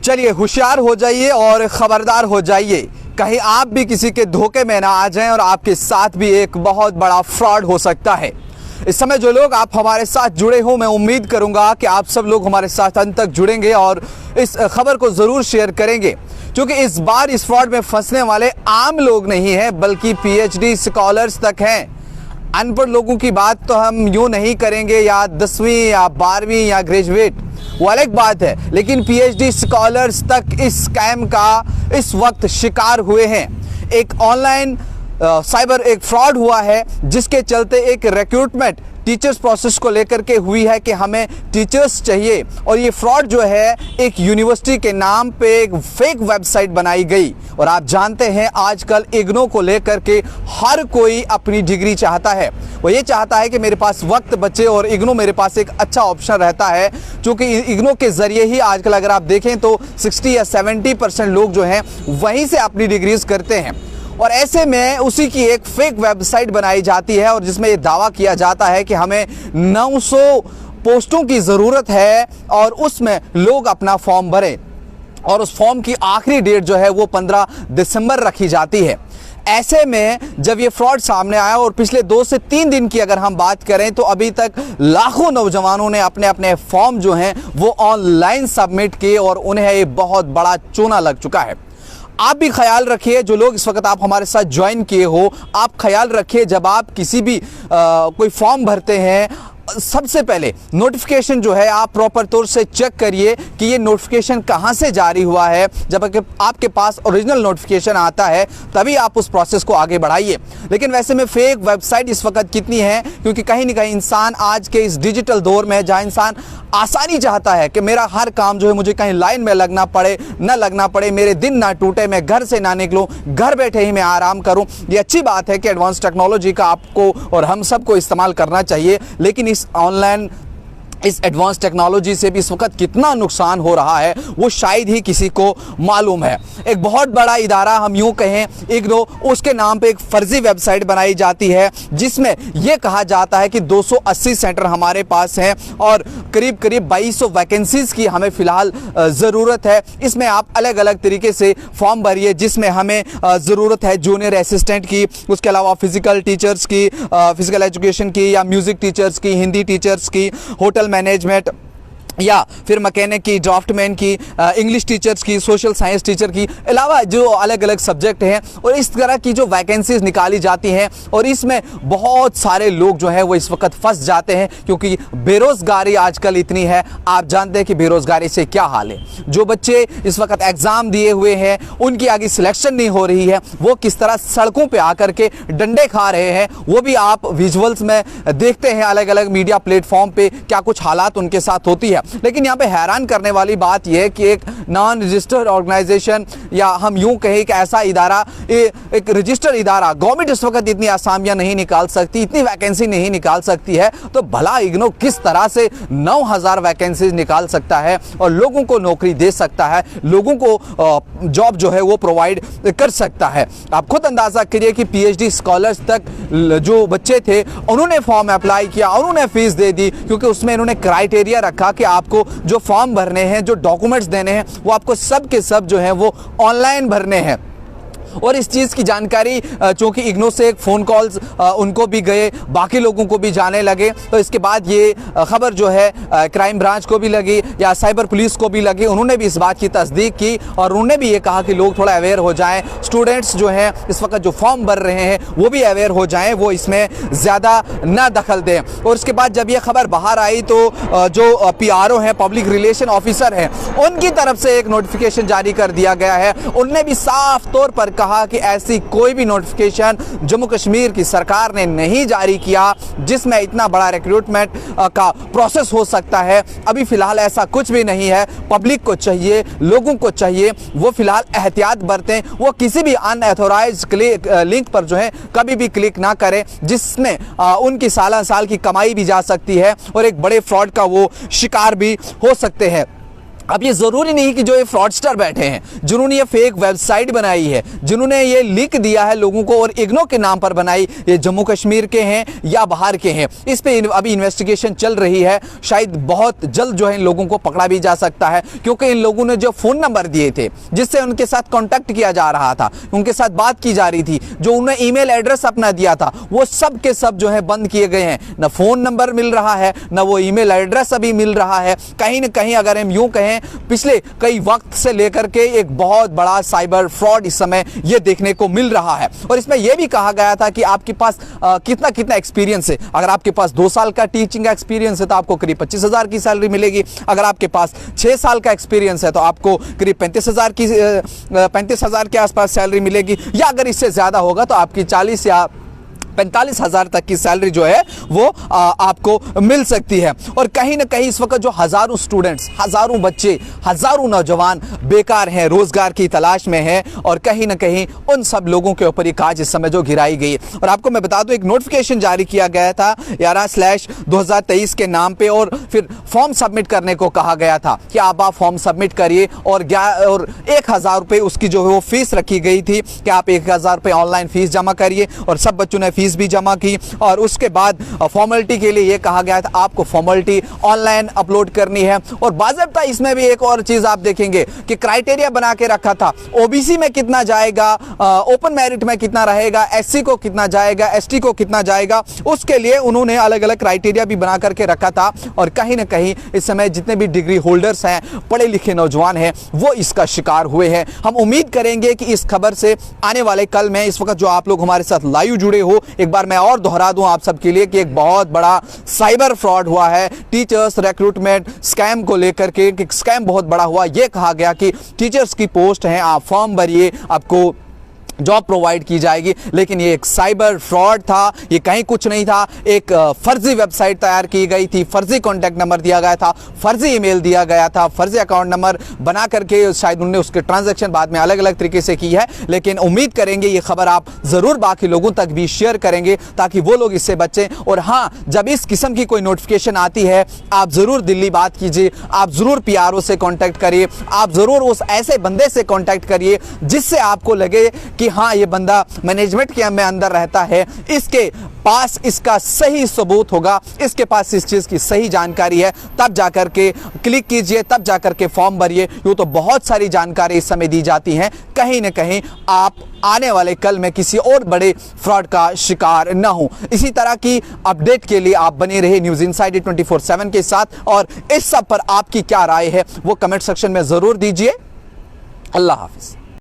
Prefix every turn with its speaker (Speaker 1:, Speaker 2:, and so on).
Speaker 1: चलिए होशियार हो जाइए और ख़बरदार हो जाइए, कहीं आप भी किसी के धोखे में ना आ जाएं और आपके साथ भी एक बहुत बड़ा फ्रॉड हो सकता है। इस समय जो लोग आप हमारे साथ जुड़े हो, मैं उम्मीद करूंगा कि आप सब लोग हमारे साथ अंत तक जुड़ेंगे और इस खबर को ज़रूर शेयर करेंगे, क्योंकि इस बार इस फ्रॉड में फंसने वाले आम लोग नहीं हैं बल्कि पीएचडी स्कॉलर्स तक हैं। अनपढ़ लोगों की बात तो हम यूँ नहीं करेंगे, या 10वीं या 12वीं या ग्रेजुएट, वो अलग बात है, लेकिन पीएचडी स्कॉलर्स तक इस स्कैम का इस वक्त शिकार हुए हैं। एक ऑनलाइन साइबर एक फ्रॉड हुआ है, जिसके चलते एक रिक्रूटमेंट टीचर्स प्रोसेस को लेकर के हुई है कि हमें टीचर्स चाहिए, और ये फ्रॉड जो है एक यूनिवर्सिटी के नाम पे एक फेक वेबसाइट बनाई गई। और आप जानते हैं आजकल इग्नो को लेकर के हर कोई अपनी डिग्री चाहता है, वो ये चाहता है कि मेरे पास वक्त बचे और इग्नो मेरे पास एक अच्छा ऑप्शन रहता है, क्योंकि इग्नो के ज़रिए ही आजकल अगर आप देखें तो 60 या 70% लोग जो हैं वहीं से अपनी डिग्रीज करते हैं। और ऐसे में उसी की एक फेक वेबसाइट बनाई जाती है और जिसमें ये दावा किया जाता है कि हमें 900 पोस्टों की ज़रूरत है और उसमें लोग अपना फॉर्म भरें, और उस फॉर्म की आखिरी डेट जो है वो 15 दिसंबर रखी जाती है। ऐसे में जब ये फ्रॉड सामने आया, और पिछले 2 से 3 दिन की अगर हम बात करें तो अभी तक लाखों नौजवानों ने अपने अपने फॉर्म जो हैं वो ऑनलाइन सबमिट किए और उन्हें ये बहुत बड़ा चूना लग चुका है। आप भी ख्याल रखिए, जो लोग इस वक्त आप हमारे साथ ज्वाइन किए हो, आप ख्याल रखिए जब आप किसी भी कोई फॉर्म भरते हैं, सबसे पहले नोटिफिकेशन जो है आप प्रॉपर तौर से चेक करिए कि ये नोटिफिकेशन कहाँ से जारी हुआ है। जब आपके पास ओरिजिनल नोटिफिकेशन आता है तभी आप उस प्रोसेस को आगे बढ़ाइए। लेकिन वैसे में फेक वेबसाइट इस वक्त कितनी है, क्योंकि कहीं ना कहीं इंसान आज के इस डिजिटल दौर में, जहाँ इंसान आसानी चाहता है कि मेरा हर काम जो है मुझे कहीं लाइन में लगना पड़े न लगना पड़े, मेरे दिन ना टूटे, मैं घर से ना निकलूं, घर बैठे ही मैं आराम करूं। ये अच्छी बात है कि एडवांस टेक्नोलॉजी का आपको और हम सबको इस्तेमाल करना चाहिए, लेकिन इस एडवांस टेक्नोलॉजी से भी इस वक्त कितना नुकसान हो रहा है वो शायद ही किसी को मालूम है। एक बहुत बड़ा इदारा, हम यूँ कहें इग्नो, उसके नाम पे एक फर्जी वेबसाइट बनाई जाती है जिसमें यह कहा जाता है कि 280 सेंटर हमारे पास हैं और करीब 2200 वैकेंसीज़ की हमें फ़िलहाल ज़रूरत है। इसमें आप अलग अलग तरीके से फॉर्म भरिए, जिसमें हमें ज़रूरत है जूनियर असिस्टेंट की, उसके अलावा फ़िज़िकल टीचर्स की, फ़िज़िकल एजुकेशन की, या म्यूज़िक टीचर्स की, हिंदी टीचर्स की, होटल मैनेजमेंट, या फिर मैकेनिक की, ड्राफ्टमैन की, इंग्लिश टीचर्स की, सोशल साइंस टीचर की, अलावा जो अलग अलग सब्जेक्ट हैं। और इस तरह की जो वैकेंसीज निकाली जाती हैं, और इसमें बहुत सारे लोग जो है वो इस वक्त फंस जाते हैं, क्योंकि बेरोज़गारी आजकल इतनी है। आप जानते हैं कि बेरोज़गारी से क्या हाल है। जो बच्चे इस वक्त एग्ज़ाम दिए हुए हैं, उनकी आगे सिलेक्शन नहीं हो रही है, वो किस तरह सड़कों पर आकर के डंडे खा रहे हैं, वो भी आप विजुअल्स में देखते हैं अलग अलग मीडिया प्लेटफॉर्म पे क्या कुछ हालात उनके साथ होती है। लेकिन यहाँ पे हैरान करने वाली बात यह है कि एक नॉन रजिस्टर्ड ऑर्गेनाइजेशन, या हम यूं कहें कि ऐसा इदारा, एक रजिस्टर्ड इदारा, गवर्नमेंट इस वक्त इतनी आसामियां नहीं निकाल सकती, इतनी वैकेंसी नहीं निकाल सकती है, तो भला इग्नो किस तरह से 9000 वैकेंसीज निकाल सकता है और लोगों को नौकरी दे सकता है, लोगों को जॉब जो है वो प्रोवाइड कर सकता है। आप खुद अंदाजा करिए कि पीएचडी स्कॉलर्स तक जो बच्चे थे उन्होंने फॉर्म अप्लाई किया, उन्होंने फीस दे दी, क्योंकि उसमें इन्होंने क्राइटेरिया रखा कि आपको जो फॉर्म भरने हैं, जो डॉक्यूमेंट्स देने हैं, वो आपको सब के सब जो हैं वो ऑनलाइन भरने हैं। और इस चीज़ की जानकारी चूँकि इग्नो से एक फ़ोन कॉल्स उनको भी गए, बाकी लोगों को भी जाने लगे, तो इसके बाद ये खबर जो है क्राइम ब्रांच को भी लगी या साइबर पुलिस को भी लगी। उन्होंने भी इस बात की तस्दीक की और उन्होंने भी ये कहा कि लोग थोड़ा अवेयर हो जाएं, स्टूडेंट्स जो हैं इस वक्त जो फॉर्म भर रहे हैं वो भी अवेयर हो जाएं, वो इसमें ज़्यादा ना दखल दें। और उसके बाद जब ये खबर बाहर आई तो जो PRO हैं, पब्लिक रिलेशन ऑफिसर हैं, उनकी तरफ से एक नोटिफिकेशन जारी कर दिया गया है। उनने भी साफ तौर पर कहा कि ऐसी कोई भी नोटिफिकेशन जम्मू कश्मीर की सरकार ने नहीं जारी किया जिसमें इतना बड़ा रिक्रूटमेंट का प्रोसेस हो सकता है। अभी फिलहाल ऐसा कुछ भी नहीं है। पब्लिक को चाहिए, लोगों को चाहिए वो फिलहाल एहतियात बरतें, वो किसी भी अनऑथोराइज्ड लिंक पर जो है कभी भी क्लिक ना करें, जिसमें उनकी साल की कमाई भी जा सकती है और एक बड़े फ्रॉड का वो शिकार भी हो सकते हैं। अब ये जरूरी नहीं कि जो ये फ्रॉडस्टर बैठे हैं, जिन्होंने ये फेक वेबसाइट बनाई है, जिन्होंने ये लिंक दिया है लोगों को और इग्नो के नाम पर बनाई, ये जम्मू कश्मीर के हैं या बाहर के हैं, इस पे अभी इन्वेस्टिगेशन चल रही है। शायद बहुत जल्द जो है इन लोगों को पकड़ा भी जा सकता है, क्योंकि इन लोगों ने जो फोन नंबर दिए थे जिससे उनके साथ कॉन्टैक्ट किया जा रहा था, उनके साथ बात की जा रही थी, जो उन्होंने ईमेल एड्रेस अपना दिया था, वो सब के सब जो है बंद किए गए हैं। न फोन नंबर मिल रहा है, न वो ईमेल एड्रेस अभी मिल रहा है। कहीं ना कहीं अगर हम यूं कहें, पिछले कई वक्त से लेकर के एक बहुत बड़ा साइबर फ्रॉड इस समय ये देखने को मिल रहा है। और इसमें यह भी कहा गया था कि आपके पास कितना कितना एक्सपीरियंस है। अगर आपके पास 2 साल का टीचिंग का एक्सपीरियंस है तो आपको करीब 25,000 की सैलरी मिलेगी। अगर आपके पास 6 साल का एक्सपीरियंस है तो आपको करीब 35,000 के आसपास सैलरी मिलेगी, या अगर इससे ज्यादा होगा तो आपकी 40 या 45,000 तक की सैलरी जो है वो आपको मिल सकती है। और कहीं ना कहीं इस वक्त जो हजारों स्टूडेंट्स, हजारों बच्चे, हजारों नौजवान बेकार हैं, रोजगार की तलाश में हैं, और कहीं ना कहीं उन सब लोगों के ऊपर ये काज इस समय जो गिराई गई। और आपको मैं बता दूं, एक नोटिफिकेशन जारी किया गया था 11/2023 के नाम पे, और फिर फॉर्म सबमिट करने को कहा गया था कि आप फॉर्म सबमिट करिए, और 1,000 रुपये उसकी जो है वो फीस रखी गई थी कि आप 1,000 रुपये ऑनलाइन फीस जमा करिए, और सब बच्चों ने फीस भी जमा की। और उसके बाद फॉर्मेलिटी के लिए यह कहा गया था आपको फॉर्मेलिटी ऑनलाइन अपलोड करनी है। और बाज़ाब्ता इसमें भी एक और चीज आप देखेंगे कि क्राइटेरिया बना के रखा था, ओबीसी में कितना जाएगा, ओपन मेरिट में कितना रहेगा, एससी को कितना जाएगा, एसटी को कितना जाएगा, उसके लिए उन्होंने अलग अलग क्राइटेरिया भी बना करके रखा था। और कहीं ना कहीं इस समय जितने भी डिग्री होल्डर्स हैं, पढ़े लिखे नौजवान हैं, वो इसका शिकार हुए हैं। हम उम्मीद करेंगे कि इस खबर से आने वाले कल में, इस वक्त जो आप लोग हमारे साथ लाइव जुड़े हो, एक बार मैं और दोहरा दूं आप सबके लिए कि एक बहुत बड़ा साइबर फ्रॉड हुआ है टीचर्स रिक्रूटमेंट स्कैम को लेकर के। स्कैम बहुत बड़ा हुआ, यह कहा गया कि टीचर्स की पोस्ट है, आप फॉर्म भरिए, आपको जॉब प्रोवाइड की जाएगी, लेकिन ये एक साइबर फ्रॉड था। ये कहीं कुछ नहीं था, एक फर्जी वेबसाइट तैयार की गई थी, फर्जी कॉन्टैक्ट नंबर दिया गया था, फर्जी ईमेल दिया गया था, फर्जी अकाउंट नंबर बना करके शायद उन्होंने उसके ट्रांजैक्शन बाद में अलग अलग तरीके से की है। लेकिन उम्मीद करेंगे ये खबर आप जरूर बाकी लोगों तक भी शेयर करेंगे ताकि वो लोग इससे बचें। और हाँ, जब इस किस्म की कोई नोटिफिकेशन आती है, आप जरूर दिल्ली बात कीजिए, आप जरूर पीआरओ से कॉन्टैक्ट करिए, आप जरूर उस ऐसे बंदे से कॉन्टैक्ट करिए जिससे आपको लगे कि हाँ, ये बंदा मैनेजमेंट के अंदर रहता है, इसके पास इसका सही सबूत होगा, इसके पास इस चीज की सही जानकारी है, तब जाकर के क्लिक कीजिए, तब जाकर के फॉर्म भरिए। यूं तो बहुत सारी जानकारी इस समय दी जाती है, कहीं ना कहीं आप आने वाले कल में किसी और बड़े फ्रॉड का शिकार न हो। इसी तरह की अपडेट के लिए आप बने रहे न्यूज़ इनसाइडर 24/7 के साथ, और इस सब पर आपकी क्या राय है वो कमेंट सेक्शन में जरूर दीजिए। अल्लाह हाफिज।